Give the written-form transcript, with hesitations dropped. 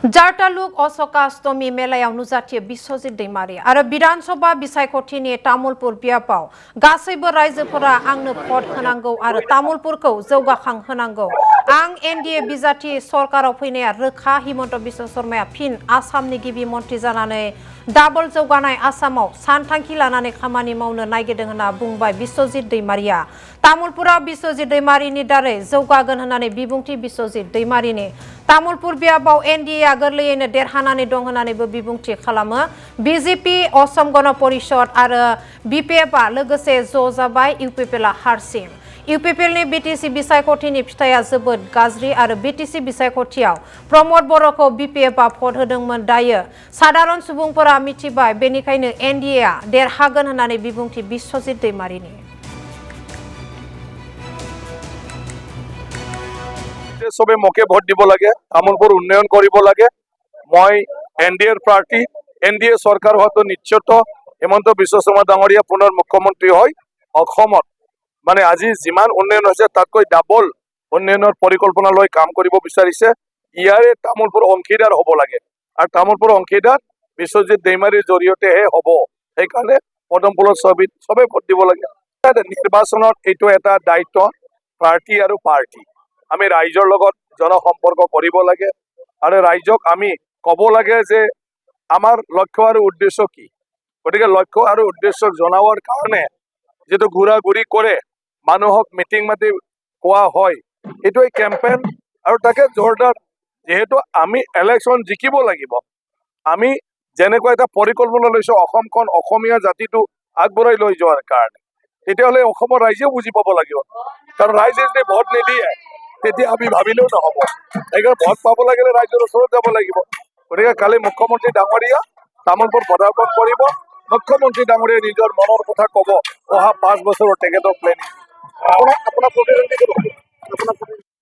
जारतालुक अशोकाष्टमी मेलायाव नुजाथियो बिस्वजित दैमारी आरो विधानसभा बिसायख'थिनि तामुलपुर बियाबाव गासैबो रायजोफोरा आंनो भट होनांगौ आरो तामुलपुरखौ जौगाखांहोनांगौ। आं एनडिए बिजाथि सरकाराव फैनाया रोखा। हिमन्त बिश्व शर्माया फिन आसामनि गिबि मन्थ्रि जानानै डाबल जौगानाय आसामाव सानथांखि लानानै खामानि मावनो नागिरदों होनना बुंबाय बिस्वजित दैमारीया। तामुलपुराव बिस्वजित दैमारीनि दारै जौगागोन होननानै बिबुंथि बिस्वजित दैमारीनि। तामुलपुर बियाबाव एनडिएआ गोरलैयैनो देरहानानै दं होननानैबो बिबुंथि खालामो। बिजेपि, असम गण परिषद आरो बिपिएफआ लोगोसे ज' जाबाय। इउपिपिएलआ हारसिं। इउपिपिएलनि बिटिसि बिसायख'थिनि फिथाइया जोबोद गाज्रि आरो बिटिसि बिसायख'थियाव प्रमद बर'खौ बिपिएफआ भट होदोंमोन। दायो साधारन सुबुंफोरा मिथिबाय, बेनिखायनो एनडिएआ देरहागोन होननानै बिबुंथि बिस्वजित दैमारीनि। सबे मोके भोट দিব লাগে, তামুলপুর উন্নয়ন কৰিব লাগে। মই এনডিএৰ প্ৰাৰ্থী। এনডিএ চৰকাৰ হোৱাটো নিশ্চিত। হিমন্ত বিশ্ব শৰ্মা ডাঙৰীয়া পুনৰ মুখ্যমন্ত্ৰী হয় অসমত মানে আজি যিমান উন্নয়ন হৈছে তাতকৈ ডাবল উন্নয়নৰ পৰিকল্পনা লৈ কাম কৰিব বিচাৰিছে। ইয়াৰে তামুলপুৰ অংশীদাৰ হ'ব লাগে আৰু তামুলপুৰ অংশীদাৰ বিশ্বজিৎ दैमाৰীৰ জৰিয়তেহে হ'ব। সেইকাৰণে পদমপুৰৰ চবে ভোট দিব লাগে। নিৰ্বাচনত এইটো এটা দায়িত্ব প্ৰাৰ্থী আৰু পাৰ্টি। আমি ৰাইজৰ লগত জনসম্পৰ্ক কৰিব লাগে আৰু ৰাইজক আমি ক'ব লাগে যে আমাৰ লক্ষ্য আৰু উদ্দেশ্য কি। গতিকে লক্ষ্য আৰু উদ্দেশ্য জনাবৰ কাৰণে যেটো ঘূৰা-ঘূৰি কৰে, মানুহক মিটিং মাতি কোৱা হয়, এইটোৱে কেম্পেইন আৰু তাকে জোৰদাৰ। যেহেতু আমি ইলেকশ্যন জিকিব লাগিব, আমি যেনেকুৱা এটা পৰিকল্পনা লৈছো অসমখন অসমীয়া জাতিটো আগবঢ়াই লৈ যোৱাৰ কাৰণে, তেতিয়াহ'লে অসমৰ ৰাইজেও বুজি পাব লাগিব। কাৰণ ৰাইজে যদি ভোট নিদিয়ে তেতিয়া আমি ভাবিলেও নহ'ব। সেইকাৰণে ভোট পাব লাগিলে ৰাইজৰ ওচৰত যাব লাগিব। গতিকে কালি মুখ্যমন্ত্ৰী ডাঙৰীয়া তামুলপুৰ পদাৰ্পণ কৰিব। মুখ্যমন্ত্ৰী ডাঙৰীয়াই নিজৰ মনৰ কথা ক'ব অহা 5 বছৰৰ তেখেতৰ প্লেনিং। আপোনাৰ প্ৰতিদ্বন্দ্বী